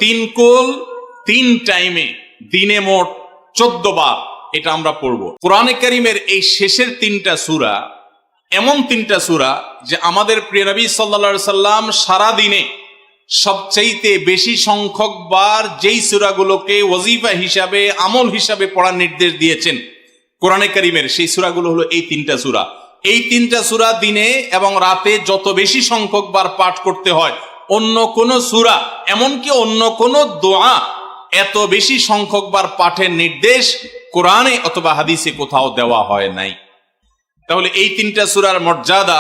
তিন কুল তিন টাইমে দিনে মোট 14 বার এটা আমরা পড়ব। কোরআনে কারীমের এই শেষের তিনটা সূরা এমন তিনটা সূরা যে আমাদের প্রিয় নবী সাল্লাল্লাহু আলাইহি সাল্লাম সারা দিনে সবচাইতে বেশি সংখ্যক বার যেই সূরাগুলোকে ওয়াজিফা হিসাবে আমল হিসাবে পড়ার নির্দেশ দিয়েছেন কোরআনে কারীমের সেই সূরাগুলো হলো এই তিনটা সূরা। এই তিনটা সূরা দিনে এবং রাতে যত বেশি সংখ্যক বার পাঠ করতে হয়, অন্য কোন সূরা এমনকি অন্য কোন দোয়া এত বেশি সংখ্যক বার পাঠের নির্দেশ কোরআনে অথবা হাদিসে কোথাও দেওয়া হয় নাই। তাহলে এই তিনটা সূরার মর্যাদা,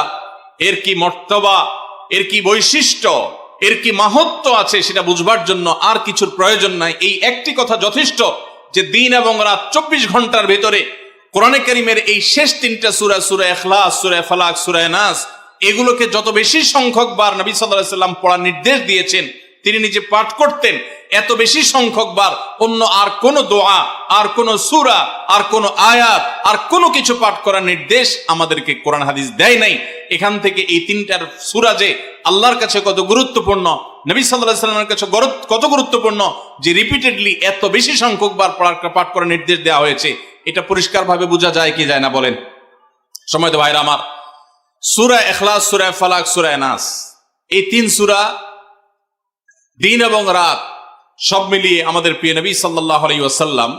এর কি মর্তবা, এর কি বৈশিষ্ট্য, এর কি মাহাত্ম্য আছে সেটা বুঝবার জন্য আর কিছুর প্রয়োজন নাই। এই একটি কথা যথেষ্ট যে দিন এবং রাত 24 ঘন্টার ভেতরে কোরআনে কারীমের এই শেষ তিনটা সূরা, সূরা ইখলাস, সূরা ফালাক, সূরা নাস, এগুলোকে যত বেশি সংখ্যক বার নবী সাল্লাল্লাহু আলাইহি ওয়াসাল্লাম পড়ার নির্দেশ দিয়েছেন, তিনি নিজে পাঠ করতেন, এত বেশি সংখ্যক বার অন্য আর কোন দোয়া, আর কোন সূরা, আর কোন আয়াত, আর কোনো কিছু পাঠ করার নির্দেশ আমাদেরকে কোরআন হাদিস দেয় নাই। এখান থেকে এই তিনটার সূরা যে আল্লাহর কাছে কত গুরুত্বপূর্ণ, নবী সাল্লাল্লাহু আলাইহি ওয়াসাল্লামের কাছে কত গুরুত্বপূর্ণ যে রিপিটেডলি এত বেশি সংখ্যক বার পাঠ করার নির্দেশ দেওয়া হয়েছে, এটা পরিষ্কারভাবে বোঝা যায় কি যায় না বলেন? সময় তো ভাইরা আমার, সূরা ইখলাস, সূরা ফালাক, সূরা নাস, এই তিন সূরা দিন এবং রাত সব মিলিয়ে আমাদের প্রিয় নবী সাল্লাল্লাহু আলাইহি ওয়াসাল্লাম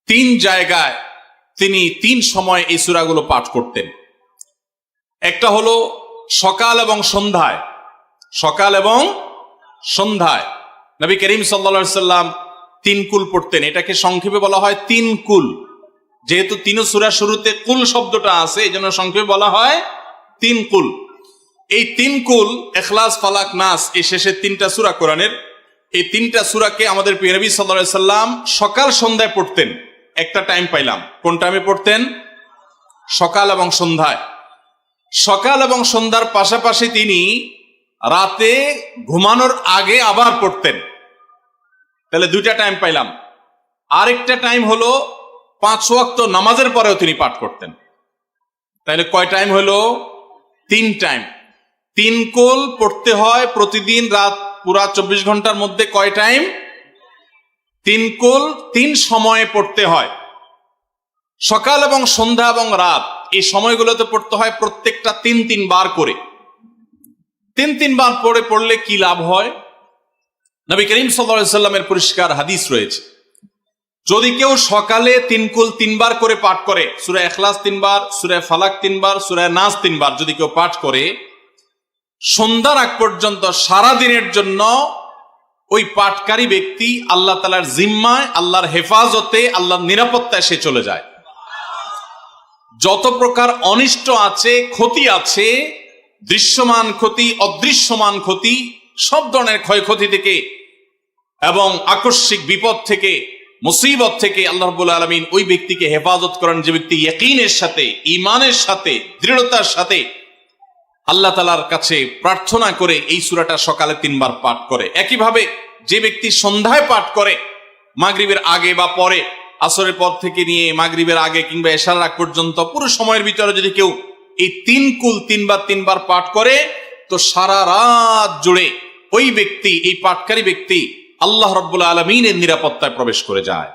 তিন জায়গায় তিনি তিন সময় এই সূরাগুলো পাঠ করতেন। একটা হলো সকাল এবং সন্ধ্যায়। সকাল এবং সন্ধ্যায় নবী করিম সাল্লাল্লাহু আলাইহি ওয়াসাল্লাম তিন কুল পড়তেন। এটাকে সংক্ষেপে বলা হয় তিন কুল। যেহেতু তিন সূরা শুরুতে কুল শব্দটা আছে, এই জন্য সংক্ষেপে বলা হয় তিন কুল। এই তিন কুল ইখলাস, ফালাক, নাস, এই শেষের তিনটা সূরা কোরআনের, এই তিনটা সূরাকে আমাদের প্রিয় নবী সাল্লাল্লাহু আলাইহি ওয়াসাল্লাম সকাল সন্ধ্যায় পড়তেন। একটা টাইম পাইলাম, কোন টাইমে পড়তেন? সকাল এবং সন্ধ্যায়। সকাল এবং সন্ধ্যার পাশাপাশি তিনি রাতে ঘুমানোর আগে আবার পড়তেন। তাহলে দুইটা টাইম পাইলাম। আরেকটা টাইম হলো 5 ওয়াক্ত নামাজের পরেও তিনি পাঠ করতেন। তাহলে কয় টাইম হলো? 3 টাইম। 3 কুল পড়তে হয় প্রতিদিন রাত পুরা 24 ঘন্টার মধ্যে। কয় টাইম? 3 কুল 3 সময়ে পড়তে হয়। সকাল এবং সন্ধ্যা এবং রাত এই সময়গুলোতে পড়তে হয় প্রত্যেকটা 3 বার করে। 3 বার পড়লে কি লাভ হয়? নবী করিম সাল্লাল্লাহু আলাইহি ওয়াসাল্লামের পরিষ্কার হাদিস রয়েছে, যদি কেউ সকালে 3 কুল 3 বার করে পাঠ করে, সূরা ইখলাস 3 বার, সূরা ফালাক 3 বার, সূরা নাস 3 বার যদি কেউ পাঠ করে, সন্ধ্যার আগ পর্যন্ত সারা দিনের জন্য ওই পাঠকারী ব্যক্তি আল্লাহ তাআলার জিম্মায়, আল্লাহর হেফাজতে, আল্লাহর নিরাপত্তায় সে চলে যায়। যত প্রকার অনিষ্ট আছে, ক্ষতি আছে, দৃশ্যমান ক্ষতি, অদৃশ্যমান ক্ষতি, সব ধরনের ক্ষয়ক্ষতি থেকে এবং আকস্মিক বিপদ থেকে, মুসিবত থেকে আল্লাহ রাব্বুল আলামিন ওই ব্যক্তিকে হেফাজত করেন যে ব্যক্তি ইয়াকিনের সাথে, ঈমানের সাথে, দৃঢ়তার সাথে আল্লাহ তাআলার কাছে প্রার্থনা করে এই সূরাটা সকালে 3 বার পাঠ করে। একইভাবে যে ব্যক্তি সন্ধ্যায় পাঠ করে, মাগরিবের আগে বা পরে, আসরের পর থেকে নিয়ে মাগরিবের আগে কিংবা এশার আগ পর্যন্ত পুরো সময়ের ভিতরে যদি কেউ এই 3 কুল 3 বার পাঠ করে, তো সারা রাত জুড়ে ওই ব্যক্তি, এই পাঠকারী ব্যক্তি আল্লাহ রাব্বুল আলামিনের নিরাপত্তায় প্রবেশ করে যায়।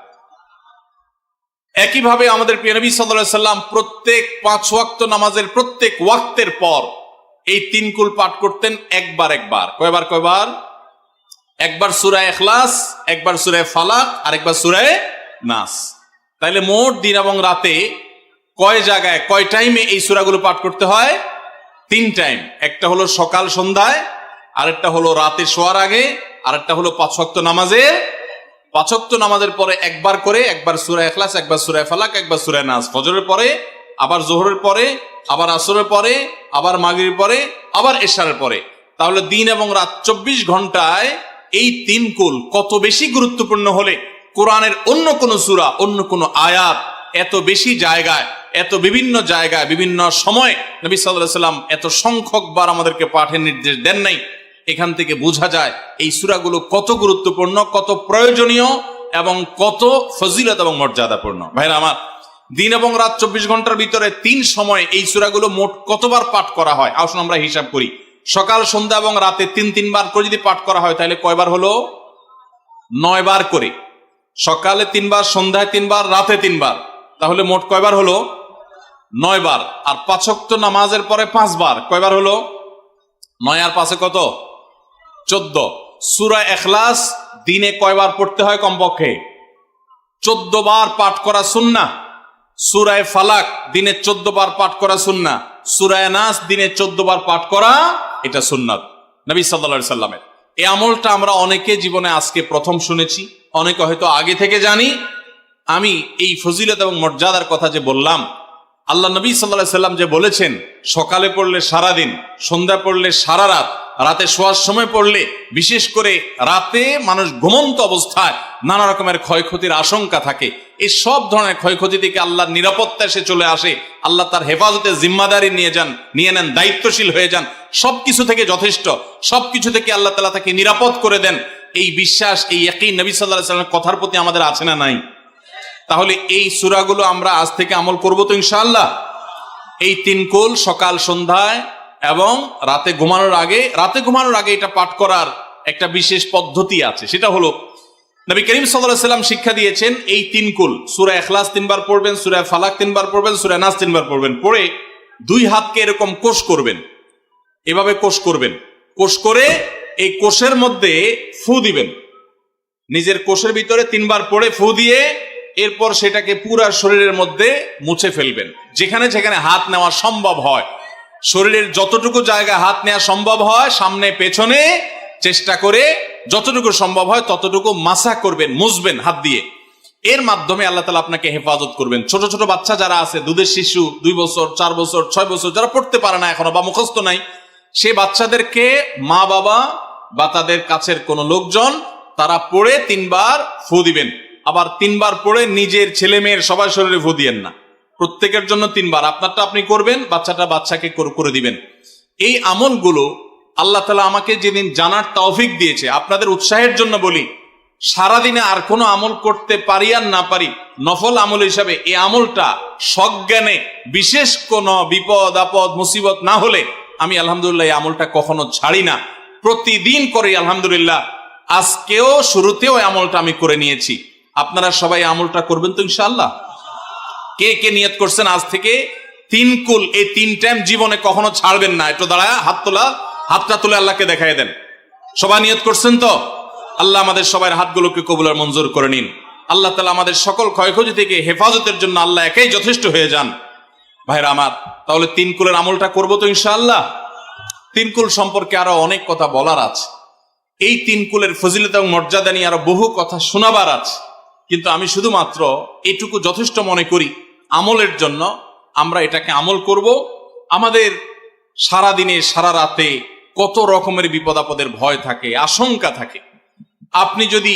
একইভাবে আমাদের প্রিয় নবী সাল্লাল্লাহু আলাইহি ওয়াসাল্লাম প্রত্যেক 5 ওয়াক্ত নামাজের প্রত্যেক ওয়াক্তের পর এই 3 কুল পাঠ করতেন একবার। কয়বার? একবার সূরা ইখলাস, একবার সূরা ফালাক, আর একবার সূরা নাস। তাইলে মোট দিন এবং রাতে কয় জায়গায়, কয় টাইমে এই সূরাগুলো পাঠ করতে হয়? 3 টাইম। একটা হলো সকাল সন্ধ্যায়, আরেকটা হলো রাতে শোয়ার আগে, আরেকটা হলো 5 ওয়াক্ত নামাজের, 5 ওয়াক্ত নামাজের পরে একবার করে, একবার সূরা ইখলাস, একবার সূরা ফালাক, একবার সূরা নাস। ফজরের পরে, আবার যোহরের পরে, আবার আসরের পরে, আবার মাগরিবের পরে, আবার এশারের পরে। তাহলে দিন এবং রাত 24 ঘন্টায় এই 3 কুল কত বেশি গুরুত্বপূর্ণ হলে কোরআনের অন্য কোন সূরা, অন্য কোন আয়াত এত বেশি জায়গায়, এত বিভিন্ন জায়গায়, বিভিন্ন সময় নবী সাল্লাল্লাহু আলাইহি ওয়াসাল্লাম এত সংখ্যক বার আমাদেরকে পাঠের নির্দেশ দেন নাই। এখান থেকে বোঝা যায় এই সূরাগুলো কত গুরুত্বপূর্ণ, কত প্রয়োজনীয় এবং কত ফজিলত এবং মর্যাদাপূর্ণ। ভাইরা আমার, দিন এবং রাত 24 ঘন্টার ভিতরে 3 সময় এই সূরাগুলো মোট কতবার পাঠ করা হয়? আসুন আমরা হিসাব করি। সকাল সন্ধ্যা এবং রাতে তিনবার করে যদি পাঠ করা হয় তাহলে কয়বার হলো? 9 বার করে। সকালে 3 বার, সন্ধ্যায় 3 বার, রাতে 3 বার, তাহলে মোট কয়বার হলো? 9 বার। আর 5 ওয়াক্ত নামাজের পরে 5 বার, কয়বার হলো? 9 আর 5 কত? 14। সূরা ইখলাস দিনে কয়বার পড়তে হয়? কমপক্ষে 14 বার পাঠ করা সুন্নাহ। সূরা ফালাক দিনে 14 বার পাঠ করা সুন্নাহ। সূরা নাস দিনে 14 বার পাঠ করা, এটা সুন্নাত নবী সাল্লাল্লাহু আলাইহি সাল্লামের। এই আমলটা আমরা অনেকে জীবনে আজকে প্রথম শুনেছি, অনেকে হয়তো আগে থেকে জানি। আমি এই ফজিলত এবং মর্যাদার কথা যে বললাম, আল্লাহ নবী সাল্লাল্লাহু আলাইহি সাল্লাম যে বলেছেন সকালে পড়লে সারাদিন, সন্ধ্যা পড়লে সারা রাত, রাতে শোয়ার সময় পড়লে, বিশেষ করে রাতে মানুষ ঘুমন্ত অবস্থায় নানা রকমের ক্ষয়ক্ষতির আশঙ্কা থাকে, এই সব ধরনের ক্ষয়ক্ষতি থেকে আল্লাহর নিরাপত্তা এসে চলে আসে। আল্লাহ তার হেফাজতে জিম্মাদারি নিয়ে নেন, দায়িত্বশীল হয়ে যান, সবকিছু থেকে যথেষ্ট, সবকিছু থেকে আল্লাহ তাআলা তাকে নিরাপদ করে দেন। এই বিশ্বাস, এই ইয়াকিন নবী সাল্লাল্লাহু আলাইহি সাল্লামের কথার প্রতি আমাদের আছে না নাই? তাহলে এই সূরাগুলো আমরা আজ থেকে আমল করব তো ইনশাআল্লাহ। এই 3 কুল সকাল সন্ধ্যায় এবং রাতে ঘুমানোর আগে এটা পাঠ করার একটা বিশেষ পদ্ধতি আছে। সেটা হলো নবী করিম সাল্লাল্লাহু আলাইহি সাল্লাম শিক্ষা দিয়েছেন, এই 3 কুল সূরা ইখলাস 3 বার পড়বেন, সূরা ফালাক 3 বার পড়বেন, সূরা নাস 3 বার পড়বেন, পড়ে 2 হাতকে এরকম কোষ করবেন, এভাবে কোষ করবেন, কোষ করে এই কোষের মধ্যে ফু দিবেন। নিজের কোষের ভিতরে 3 বার পড়ে ফু দিয়ে এরপর সেটাকে পুরা শরীরের মধ্যে মুছে ফেলবেন। যেখানে যেখানে হাত নেওয়া সম্ভব হয়, শরীরের যতটুকু জায়গায় হাত নেওয়া সম্ভব হয়, সামনে পেছনে চেষ্টা করে যতটুকু সম্ভব হয় ততটুকু মাসা করবেন, মুছবেন হাত দিয়ে। এর মাধ্যমে আল্লাহ তাআলা আপনাকে হেফাজত করবেন। ছোট ছোট বাচ্চা যারা আছে, দুধের শিশু, 2 বছর, 4 বছর, 6 বছর, যারা পড়তে পারে না এখনো বা মুখস্থ নাই, সে বাচ্চাদেরকে মা বাবা বা তাদের কাছের কোনো লোকজন তারা পড়ে 3 বার ফু দিবেন। আবার 3 বার পড়ে নিজের ছেলে মেয়ের সবার শরীরে ফু দিয়েন না, প্রত্যেকের জন্য 3 বার। আপনারটা আপনি করবেন, বাচ্চাকে করে দিবেন। এই আমলগুলো আল্লাহ তাআলা আমাকে যেদিন জানার তৌফিক দিয়েছে, আপনাদের উৎসাহের জন্য বলি, সারাদিনে আর কোনো আমল করতে পারি আর না পারি, নফল আমল হিসাবে এই আমলটা সজ্ঞানে, বিশেষ কোনো বিপদ আপদ মুসিবত না হলে আমি আলহামদুলিল্লাহ এই আমলটা কখনো ছাড়ি না, প্রতিদিন করি আলহামদুলিল্লাহ। আজকেও শুরুতেও এই আমলটা আমি করে নিয়েছি। আপনারা সবাই আমলটা করবেন তো ইনশাআল্লাহ? কে কে নিয়ত করছেন আজ থেকে 3 কুল এই 3 টাইম জীবনে কখনো ছাড়বেন না? একটু দাঁড়ায় হাতটা তুলে আল্লাহকে দেখাই দেন। সবাই নিয়ত করছেন তো? আল্লাহ আমাদের সবার হাতগুলোকে কবুল আর মঞ্জুর করে নিন। আল্লাহ তাআলা আমাদের সকল ক্ষয়ক্ষতি থেকে হেফাজতের জন্য আল্লাহ একাই যথেষ্ট হয়ে যান। ভাইরা আমার, তাহলে 3 কুলের আমলটা করবো তো ইনশাআল্লাহ? 3 কুল সম্পর্কে আরো অনেক কথা বলার আছে, এই 3 কুলের ফজিলত এবং মর্যাদা নিয়ে আরো বহু কথা শোনাবার আছে, কিন্তু আমি শুধুমাত্র এটুকু যথেষ্ট মনে করি আমলের জন্য। আমরা এটাকে আমল করব। আমাদের সারা দিনে সারা রাতে কত রকমের বিপদ আপদের ভয় থাকে, আশঙ্কা থাকে। আপনি যদি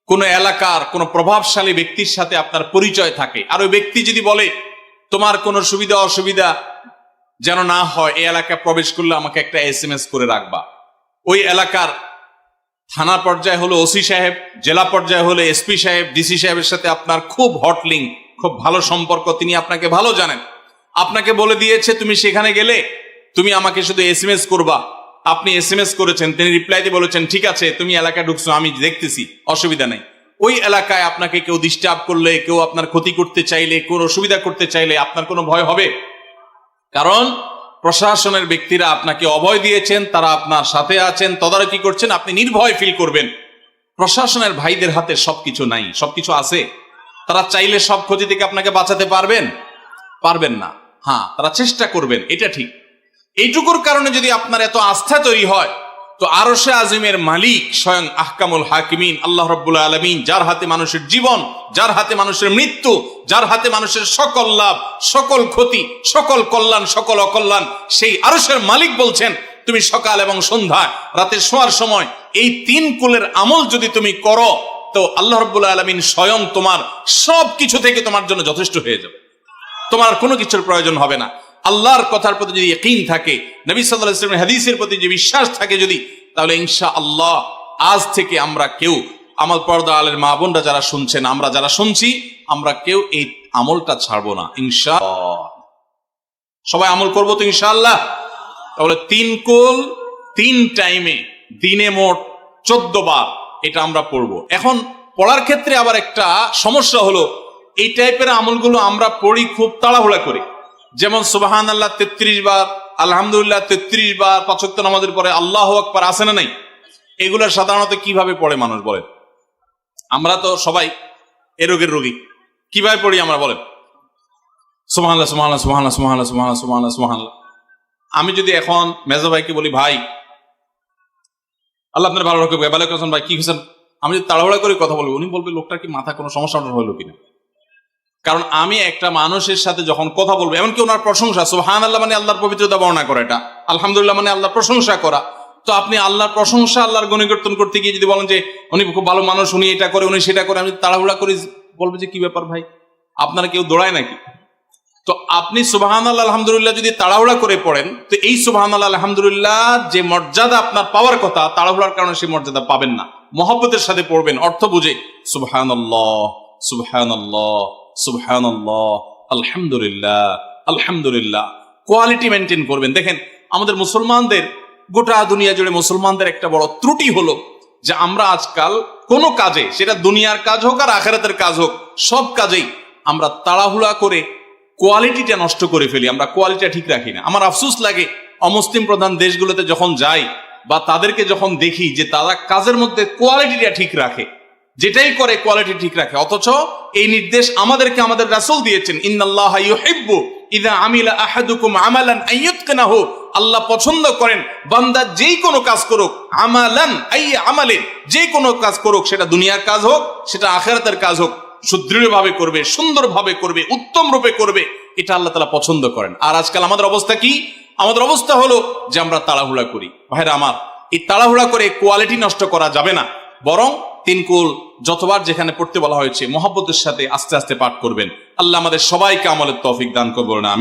কোনো এলাকার কোনো প্রভাবশালী ব্যক্তির সাথে আপনার পরিচয় থাকে, আর ওই ব্যক্তি যদি বলে তোমার কোনো সুবিধা অসুবিধা যেন না হয়, এই এলাকায় প্রবেশ করলে আমাকে একটা SMS করে রাখবা। ওই এলাকার থানা পর্যায়ে হলো ওসি সাহেব, জেলা পর্যায়ে হলে SP সাহেব, DC সাহেবের সাথে আপনার খুব হট লিঙ্ক, খুব ভালো সম্পর্ক, তিনি আপনাকে ভালো জানেন। আপনাকে বলে দিয়েছে তুমি সেখানে গেলে তুমি আমাকে শুধু SMS করবা। আপনি SMS করেছেন, তিনি রিপ্লাই দিয়ে বলেছেন ঠিক আছে তুমি এলাকায় ঢুকছো, আমি দেখতেছি, অসুবিধা নেই। ওই এলাকায় আপনাকে কেউ ডিস্টার্ব করলে, কেউ আপনার ক্ষতি করতে চাইলে, কোনো অসুবিধা করতে চাইলে আপনার কোনো ভয় হবে? কারণ প্রশাসনের ব্যক্তিরা আপনাকে অভয় দিয়েছেন, তারা আপনার সাথে আছেন, তদারকি করছেন, আপনি নির্ভয় ফিল করবেন। প্রশাসনের ভাইদের হাতে সবকিছু নাই, সবকিছু আছে। তারা চাইলে সব ক্ষতি থেকে আপনাকে বাঁচাতে পারবেন না। হ্যাঁ, তারা চেষ্টা করবেন, এটা ঠিক। এইটুকুর কারণে যদি আপনার এত আস্থা তৈরি হয়, তো আরশে আজিমের মালিক স্বয়ং আহকামুল হাকিমিন আল্লাহ রাব্বুল আলামিন, যার হাতে মানুষের জীবন, যার হাতে মানুষের মৃত্যু, যার হাতে মানুষের সকল লাভ, সকল ক্ষতি, সকল কল্যাণ, সকল অকল্যাণ, সেই আরশের মালিক বলছেন তুমি সকাল এবং সন্ধ্যায়, রাতে শোয়ার সময় এই 3 কুলের আমল যদি তুমি করো, তো আল্লাহ রাব্বুল আলামিন স্বয়ং তোমার সব কিছু থেকে তোমার জন্য যথেষ্ট হয়ে যাবে। তোমার কোনো কিছুর প্রয়োজন হবে না। আল্লাহর কথার প্রতি যদি ইয়াকিন থাকে, নবী সাল্লাল্লাহু আলাইহি ওয়াসাল্লামের হাদিসের প্রতি যে বিশ্বাস থাকে যদি, তাহলে ইনশাআল্লাহ আজ থেকে আমরা কেউ, আমার পর্দা আলের মা বোনরা যারা শুনছেন, আমরা যারা শুনছি, আমরা কেউ এই আমলটা ছাড়বো না ইনশাআল্লাহ। সবাই আমল করবো তো ইনশাআল্লাহ? তাহলে 3 কুল 3 টাইমে দিনে মোট 14 বার এটা আমরা পড়বো। এখন পড়ার ক্ষেত্রে আবার একটা সমস্যা হলো, এই টাইপের আমলগুলো আমরা পড়ি খুব তাড়াহুড়া করে। যেমন সুবহানাল্লাহ 33 বার, আলহামদুলিল্লাহ 33 বার, 5 ওয়াক্ত নামাজের পরে আল্লাহু আকবার আছে না নাই? এগুলো সাধারণত কিভাবে পড়ে মানুষ বলেন? আমরা তো সবাই এ রোগের রোগী। কিভাবে পড়ি আমরা বলেন? সুবহানাল্লাহ সুবহানাল্লাহ সুবহানাল্লাহ সুবহানাল্লাহ সুবহানাল্লাহ সুবহানাল্লাহ সুবহানাল্লাহ। আমি যদি এখন মেজো ভাইকে বলি, ভাই আল্লাহ আপনার ভালো রাখুক, ভালো করছেন ভাই, কি হয়েছেন, আমি যদি তাড়াহুড়া করে কথা বলবো, উনি বলবে লোকটার কি মাথা কোনো সমস্যা হলো কিনা। কারণ আমি একটা মানুষের সাথে যখন কথা বলবো, এমনকি ওনার প্রশংসা, সুবহানাল্লাহ মানে আল্লাহর পবিত্রতা বর্ণনা করা, এটা আলহামদুলিল্লাহ মানে আল্লাহর প্রশংসা করা। তো আপনি আল্লাহর প্রশংসা, আল্লাহর গুণকীর্তন করতে গিয়ে যদি বলেন যে উনি খুব ভালো মানুষ, উনি এটা করে, উনি সেটা করে, আমি তাড়াহুড়া করে বলবো যে কি ব্যাপার ভাই, আপনারা কেউ দৌড়ায় নাকি? তো আপনি সুবহানাল্লাহ আলহামদুলিল্লাহ যদি তাড়াহুড়া করে পড়েন, তো এই সুবহানাল্লাহ আলহামদুলিল্লাহ যে মর্যাদা আপনার পাওয়ার কথা, তাড়াহুড়ার কারণে সেই মর্যাদা পাবেন না। মহব্বতের সাথে পড়বেন, অর্থ বুঝে, সুবহানাল্লাহ সুবহানাল্লাহ সুবহানাল্লাহ আলহামদুলিল্লাহ আলহামদুলিল্লাহ। কোয়ালিটি মেনটেন করবেন। দেখেন আমাদের মুসলমানদের, গোটা দুনিয়া জুড়ে মুসলমানদের একটা বড় ত্রুটি হলো যে আমরা আজকাল কোনো কাজে, সেটা দুনিয়ার কাজ হোক আর আখিরাতের কাজ হোক, সব কাজেই আমরা তাড়াহুড়া করে কোয়ালিটিটা নষ্ট করে ফেলি, আমরা কোয়ালিটিটা ঠিক রাখি না। আমার আফসোস লাগে অমুসলিম প্রধান দেশগুলোতে যখন যাই বা তাদেরকে যখন দেখি যে তারা কাজের মধ্যে কোয়ালিটিটা ঠিক রাখে, যেটাই করে কোয়ালিটি ঠিক রাখে, অথচ এই নির্দেশ আমাদেরকে আমাদের রাসূল দিয়েছেন, ইন্নাল্লাহা ইউহিব্বু ইযা আমিলা আহাদুকুম আমালান আইয়ুতকিনাহু, আল্লাহ পছন্দ করেন বান্দা যেই কোনো কাজ করুক, আমালান আই আমালিন, যে কোনো কাজ করুক, সেটা দুনিয়ার কাজ হোক সেটা আখিরাতের কাজ হোক, সুদৃঢ়ভাবে করবে, সুন্দরভাবে করবে, উত্তম রূপে করবে, এটা আল্লাহ তাআলা পছন্দ করেন। আর আজকাল আমাদের অবস্থা কি? আমাদের অবস্থা হলো যে আমরা তাড়াহুড়া করি। ভাইরা আমার, এই তাড়াহুড়া করে কোয়ালিটি নষ্ট করা যাবে না, বরং 3 কুল যতবার যেখানে পড়তে বলা হয়েছে মহব্বতের সাথে আস্তে আস্তে পাঠ করবেন। আল্লাহ আমাদের সবাইকে আমলের তৌফিক দান করবেন, আমিন।